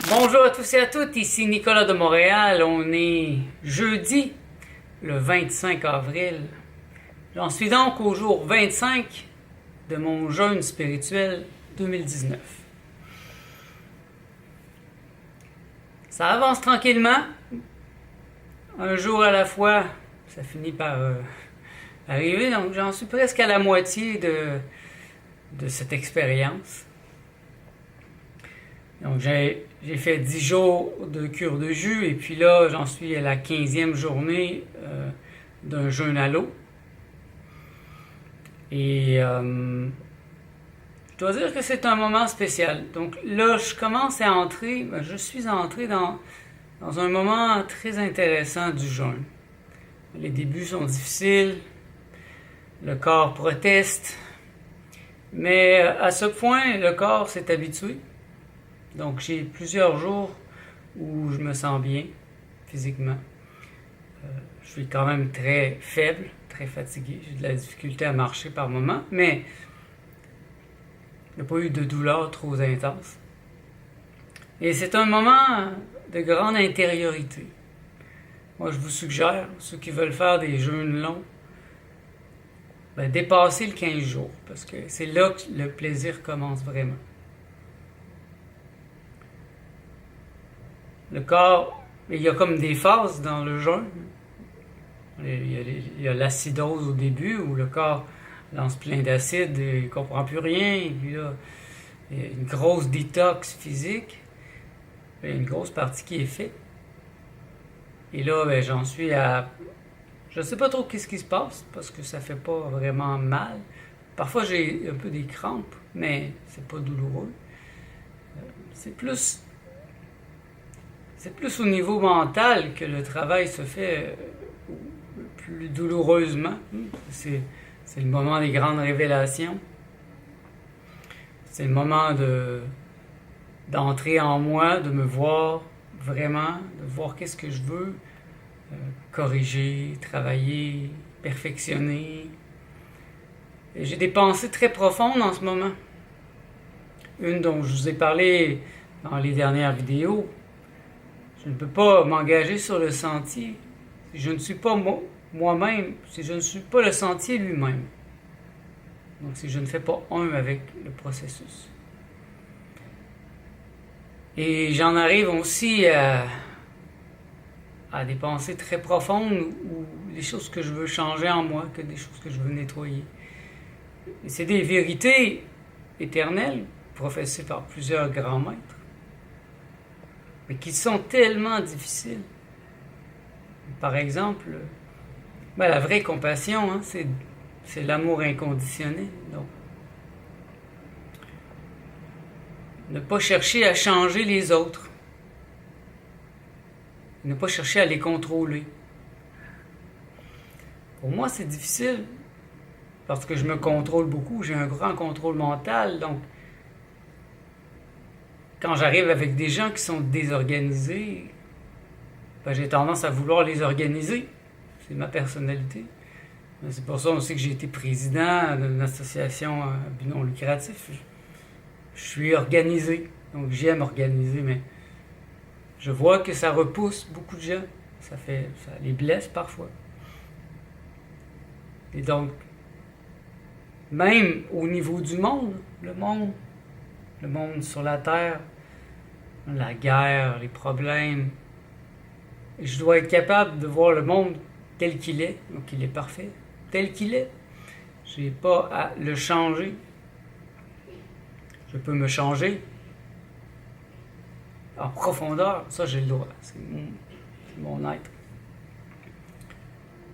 Bonjour à tous et à toutes, ici Nicolas de Montréal. On est jeudi, le 25 avril. J'en suis donc au jour 25 de mon jeûne spirituel 2019. Ça avance tranquillement, un jour à la fois, ça finit par arriver. Donc j'en suis presque à la moitié de cette expérience. Donc j'ai fait 10 jours de cure de jus et puis là j'en suis à la 15e journée d'un jeûne à l'eau. Et je dois dire que c'est un moment spécial. Donc là je suis entré dans un moment très intéressant du jeûne. Les débuts sont difficiles, le corps proteste, mais à ce point le corps s'est habitué. Donc j'ai plusieurs jours où je me sens bien physiquement. Je suis quand même très faible, très fatigué. J'ai de la difficulté à marcher par moments, mais il n'y a pas eu de douleur trop intense. Et c'est un moment de grande intériorité. Moi, je vous suggère, ceux qui veulent faire des jeûnes longs, dépasser le 15 jours, parce que c'est là que le plaisir commence vraiment. Le corps, il y a comme des phases dans le jeûne. Il y a l'acidose au début, où le corps lance plein d'acide, il ne comprend plus rien, et puis là, il y a une grosse détox physique, il y a une grosse partie qui est faite. Et là, j'en suis à... Je ne sais pas trop qu'est-ce qui se passe, parce que ça fait pas vraiment mal. Parfois, j'ai un peu des crampes, mais c'est pas douloureux. C'est plus au niveau mental que le travail se fait plus douloureusement. C'est le moment des grandes révélations. C'est le moment d'entrer en moi, de me voir vraiment, de voir qu'est-ce que je veux corriger, travailler, perfectionner. Et j'ai des pensées très profondes en ce moment. Une dont je vous ai parlé dans les dernières vidéos. Je ne peux pas m'engager sur le sentier si je ne suis pas moi-même, si je ne suis pas le sentier lui-même. Donc si je ne fais pas un avec le processus. Et j'en arrive aussi à des pensées très profondes ou des choses que je veux changer en moi, que des choses que je veux nettoyer. Et c'est des vérités éternelles professées par plusieurs grands maîtres, mais qui sont tellement difficiles. Par exemple, la vraie compassion, hein, c'est l'amour inconditionnel. Donc, ne pas chercher à changer les autres. Ne pas chercher à les contrôler. Pour moi, c'est difficile parce que je me contrôle beaucoup. J'ai un grand contrôle mental. Donc, quand j'arrive avec des gens qui sont désorganisés, j'ai tendance à vouloir les organiser. C'est ma personnalité. C'est pour ça aussi que j'ai été président d'une association à but non lucratif. Je suis organisé. Donc j'aime organiser, mais je vois que ça repousse beaucoup de gens. Ça les blesse parfois. Et donc, même au niveau du monde, le monde sur la terre, la guerre, les problèmes, je dois être capable de voir le monde tel qu'il est, donc il est parfait, tel qu'il est. Je n'ai pas à le changer. Je peux me changer en profondeur, ça j'ai le droit, c'est mon être.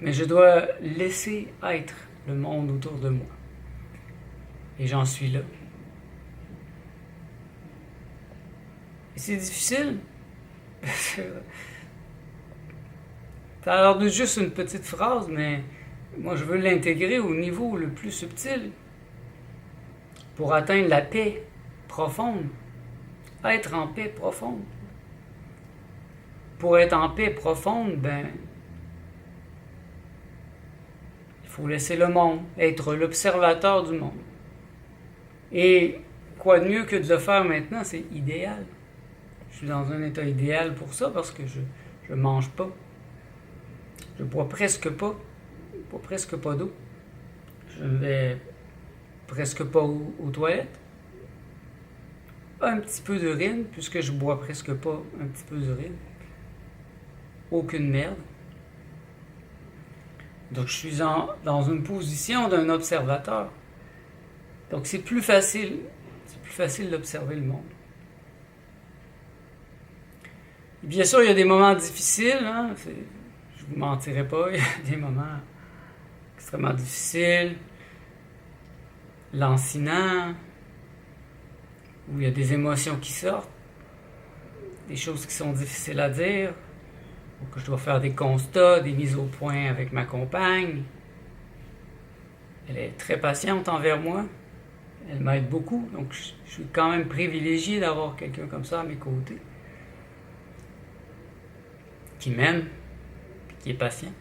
Mais je dois laisser être le monde autour de moi. Et j'en suis là. Et c'est difficile. Ça a l'air de juste une petite phrase, mais moi je veux l'intégrer au niveau le plus subtil pour atteindre la paix profonde. Être en paix profonde. Pour être en paix profonde, il faut laisser le monde, être l'observateur du monde. Et quoi de mieux que de le faire maintenant, c'est idéal. Je suis dans un état idéal pour ça parce que je mange pas. Je bois presque pas. Je bois presque pas d'eau. Je ne vais presque pas aux toilettes. Un petit peu d'urine, puisque je bois presque pas un petit peu d'urine. Aucune merde. Donc je suis dans une position d'un observateur. Donc c'est plus facile d'observer le monde. Et bien sûr, il y a des moments difficiles, hein? Je vous mentirai pas, il y a des moments extrêmement difficiles, lancinants, où il y a des émotions qui sortent, des choses qui sont difficiles à dire, où que je dois faire des constats, des mises au point avec ma compagne. Elle est très patiente envers moi, elle m'aide beaucoup, donc je suis quand même privilégié d'avoir quelqu'un comme ça à mes côtés, qui m'aime, qui est patient.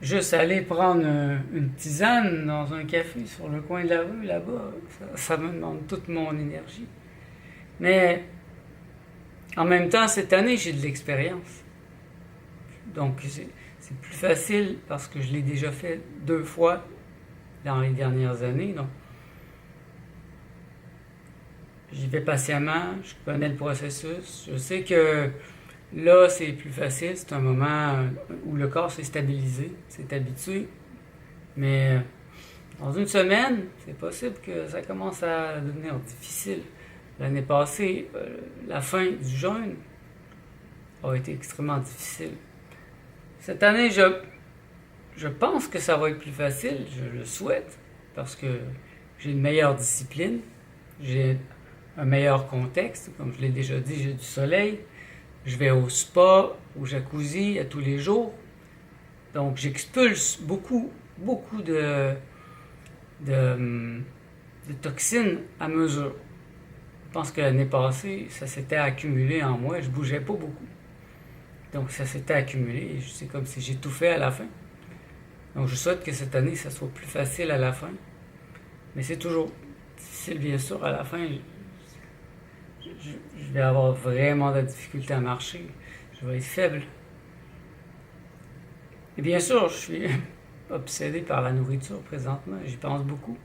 Juste aller prendre une tisane dans un café sur le coin de la rue, là-bas, ça me demande toute mon énergie. Mais en même temps, cette année, j'ai de l'expérience. Donc, c'est plus facile parce que je l'ai déjà fait 2 fois dans les dernières années. Donc, j'y vais patiemment, je connais le processus. Je sais que là, c'est plus facile. C'est un moment où le corps s'est stabilisé, s'est habitué. Mais dans une semaine, c'est possible que ça commence à devenir difficile. L'année passée, la fin du jeûne a été extrêmement difficile. Cette année, je pense que ça va être plus facile, je le souhaite, parce que j'ai une meilleure discipline, j'ai un meilleur contexte, comme je l'ai déjà dit, j'ai du soleil, je vais au spa, au jacuzzi à tous les jours, donc j'expulse beaucoup de toxines à mesure. Je pense que l'année passée, ça s'était accumulé en moi, je bougeais pas beaucoup. Donc ça s'était accumulé, c'est comme si j'ai tout fait à la fin. Donc je souhaite que cette année, ça soit plus facile à la fin. Mais c'est toujours difficile, bien sûr, à la fin. Je vais avoir vraiment de la difficulté à marcher. Je vais être faible. Et bien sûr, je suis obsédé par la nourriture présentement. J'y pense beaucoup.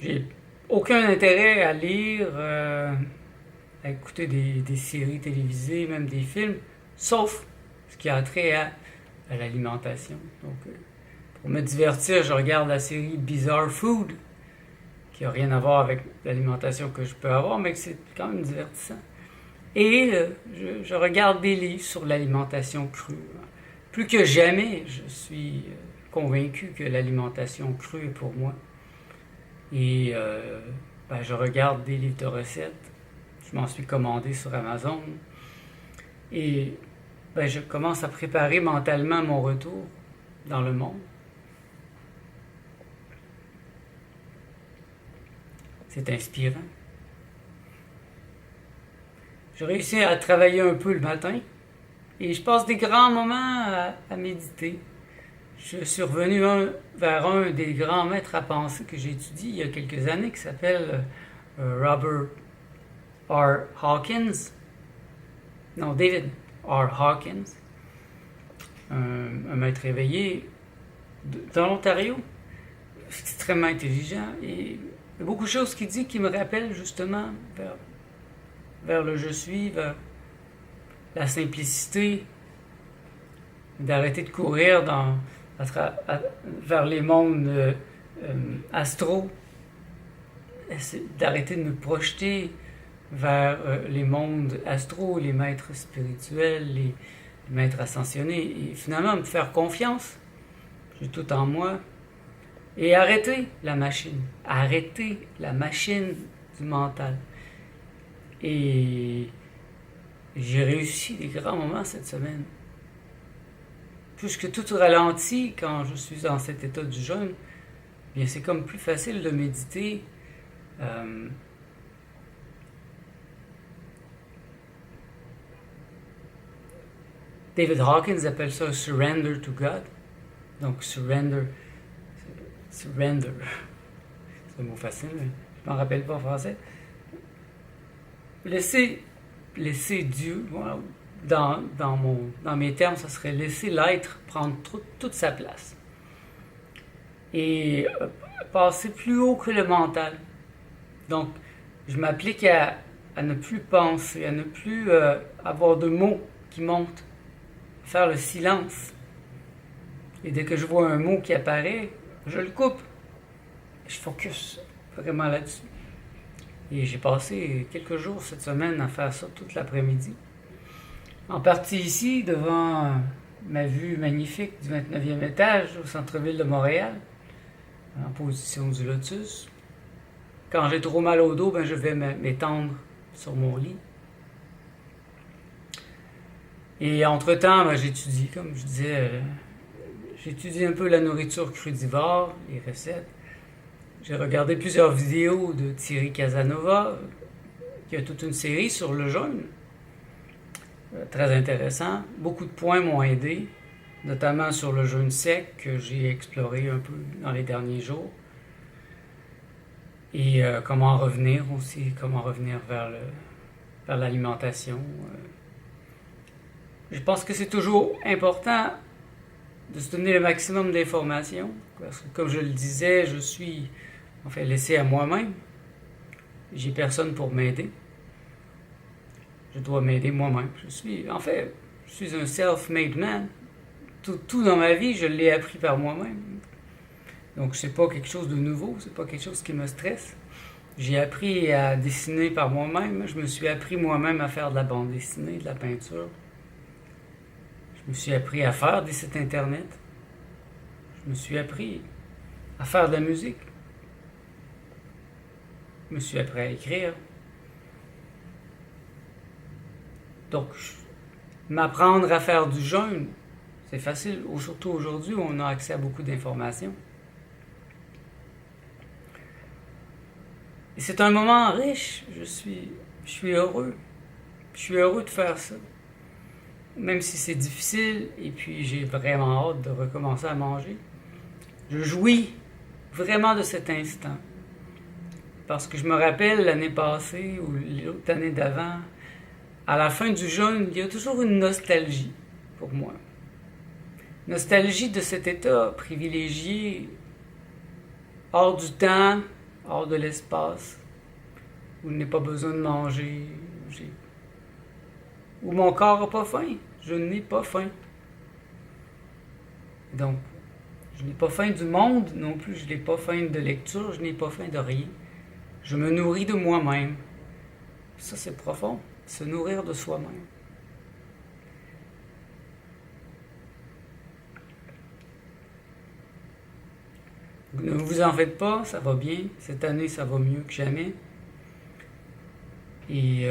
J'ai aucun intérêt à lire, à écouter des séries télévisées, même des films, sauf ce qui a trait à l'alimentation. Donc, pour me divertir, je regarde la série Bizarre Food, qui n'a rien à voir avec l'alimentation que je peux avoir, mais que c'est quand même divertissant. Et je regarde des livres sur l'alimentation crue. Plus que jamais, je suis convaincu que l'alimentation crue est pour moi. Et je regarde des livres de recettes. Je m'en suis commandé sur Amazon. Et je commence à préparer mentalement mon retour dans le monde. C'est inspirant. J'ai réussi à travailler un peu le matin et je passe des grands moments à méditer. Je suis revenu vers un des grands maîtres à penser que j'ai étudié il y a quelques années qui s'appelle Robert R. Hawkins. Non, David R. Hawkins. Un maître éveillé dans l'Ontario. Extrêmement intelligent et il y a beaucoup de choses qu'il dit qui me rappellent justement vers le je suis, vers la simplicité, d'arrêter de courir vers les mondes astraux, d'arrêter de me projeter vers les mondes astraux, les maîtres spirituels, les maîtres ascensionnés, et finalement me faire confiance. J'ai tout en moi. Et arrêter la machine du mental. Et j'ai réussi des grands moments cette semaine. Puisque tout ralentit quand je suis dans cet état du jeûne, bien c'est comme plus facile de méditer. David Hawkins appelle ça surrender to God. Donc surrender. C'est un mot facile, mais je m'en rappelle pas en français. Laisser Dieu, voilà, dans mes termes, ça serait laisser l'être prendre toute sa place. Et passer plus haut que le mental. Donc, je m'applique à ne plus penser, à ne plus avoir de mots qui montent, faire le silence. Et dès que je vois un mot qui apparaît, je le coupe. Je focus vraiment là-dessus. Et j'ai passé quelques jours cette semaine à faire ça toute l'après-midi. En partie ici, devant ma vue magnifique du 29e étage au centre-ville de Montréal, en position du lotus. Quand j'ai trop mal au dos, ben je vais m'étendre sur mon lit. Et entre-temps, ben, j'étudie, comme je disais, j'étudie un peu la nourriture crudivore, les recettes. J'ai regardé plusieurs vidéos de Thierry Casanova, qui a toute une série sur le jeûne. Très intéressant. Beaucoup de points m'ont aidé, notamment sur le jeûne sec que j'ai exploré un peu dans les derniers jours. Et comment revenir aussi, comment revenir vers l'alimentation. Je pense que c'est toujours important de se donner le maximum d'informations, parce que comme je le disais, je suis en fait laissé à moi-même. J'ai personne pour m'aider. Je dois m'aider moi-même. Je suis un self-made man. Tout dans ma vie, je l'ai appris par moi-même. Donc c'est pas quelque chose de nouveau, c'est pas quelque chose qui me stresse. J'ai appris à dessiner par moi-même. Je me suis appris moi-même à faire de la bande dessinée, de la peinture. Je me suis appris à faire des sites internet. Je me suis appris à faire de la musique. Je me suis appris à écrire. Donc, m'apprendre à faire du jeûne, c'est facile, surtout aujourd'hui où on a accès à beaucoup d'informations. Et c'est un moment riche, je suis heureux. Je suis heureux de faire ça. Même si c'est difficile, et puis j'ai vraiment hâte de recommencer à manger. Je jouis vraiment de cet instant. Parce que je me rappelle l'année passée, ou l'autre année d'avant, à la fin du jeûne, il y a toujours une nostalgie pour moi. Nostalgie de cet état privilégié, hors du temps, hors de l'espace, où il n'est pas besoin de manger, où mon corps n'a pas faim. Je n'ai pas faim. Donc, je n'ai pas faim du monde non plus, je n'ai pas faim de lecture, je n'ai pas faim de rien. Je me nourris de moi-même. Ça, c'est profond, se nourrir de soi-même. Ne vous en faites pas, ça va bien. Cette année, ça va mieux que jamais. Et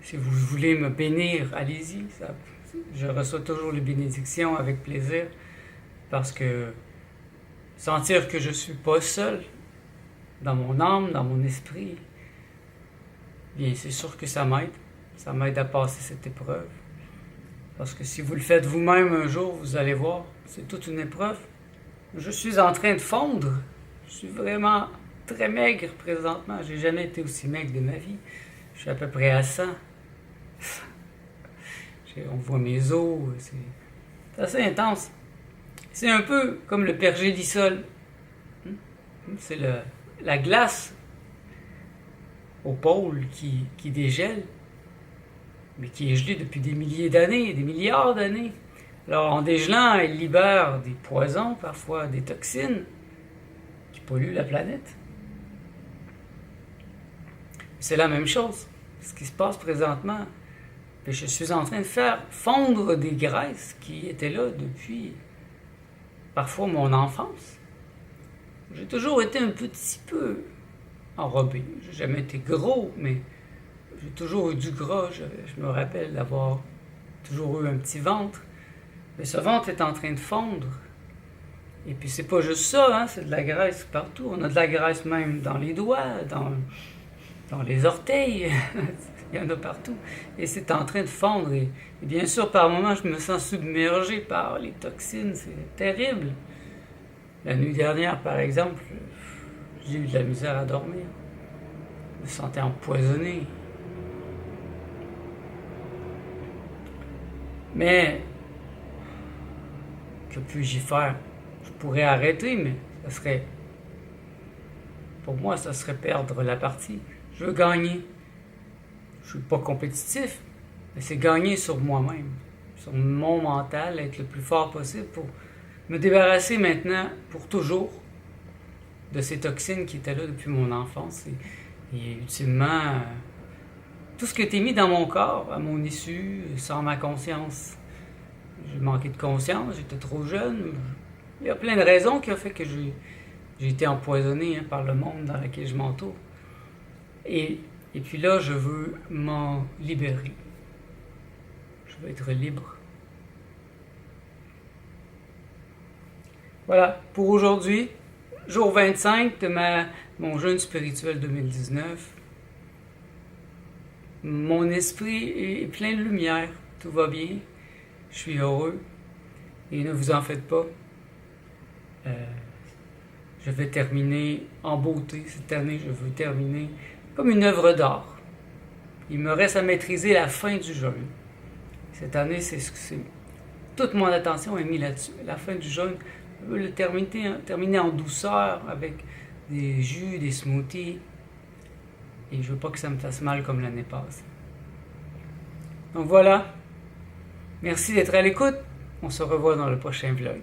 si vous voulez me bénir, allez-y. Je reçois toujours les bénédictions avec plaisir. Parce que sentir que je ne suis pas seul dans mon âme, dans mon esprit, bien, c'est sûr que ça m'aide. Ça m'aide à passer cette épreuve. Parce que si vous le faites vous-même un jour, vous allez voir, c'est toute une épreuve. Je suis en train de fondre. Je suis vraiment très maigre présentement. J'ai jamais été aussi maigre de ma vie. Je suis à peu près à 100. On voit mes os. C'est assez intense. C'est un peu comme le pergélisol. C'est la glace au pôle qui dégèle, mais qui est gelée depuis des milliers d'années, des milliards d'années. Alors, en dégelant, elle libère des poisons, parfois des toxines, qui polluent la planète. C'est la même chose, ce qui se passe présentement. Et je suis en train de faire fondre des graisses qui étaient là depuis, parfois, mon enfance. J'ai toujours été un petit peu enrobé. J'ai jamais été gros, mais j'ai toujours eu du gras. Je me rappelle d'avoir toujours eu un petit ventre. Mais ce ventre est en train de fondre. Et puis c'est pas juste ça, hein, c'est de la graisse partout. On a de la graisse même dans les doigts, dans les orteils. Il y en a partout. Et c'est en train de fondre. Et bien sûr, par moments, je me sens submergé par les toxines. C'est terrible. La nuit dernière, par exemple, J'ai eu de la misère à dormir. Je me sentais empoisonné. Mais que puis-je y faire? Je pourrais arrêter, mais ça serait... Pour moi, ça serait perdre la partie. Je veux gagner. Je suis pas compétitif, mais c'est gagner sur moi-même, sur mon mental, être le plus fort possible pour me débarrasser maintenant, pour toujours, de ces toxines qui étaient là depuis mon enfance. Et ultimement, tout ce qui a été mis dans mon corps, à mon issue, sans ma conscience. J'ai manqué de conscience, j'étais trop jeune. Il y a plein de raisons qui ont fait que j'ai été empoisonné par le monde dans lequel je m'entoure. Et puis là, je veux m'en libérer. Je veux être libre. Voilà, pour aujourd'hui, jour 25 de mon jeûne spirituel 2019. Mon esprit est plein de lumière, tout va bien, je suis heureux, et ne vous en faites pas. Je vais terminer en beauté cette année, je veux terminer comme une œuvre d'art. Il me reste à maîtriser la fin du jeûne. Cette année, toute mon attention est mise là-dessus. La fin du jeûne, je veux le terminer en douceur avec des jus, des smoothies. Et je veux pas que ça me fasse mal comme l'année passée. Donc voilà. Merci d'être à l'écoute. On se revoit dans le prochain vlog.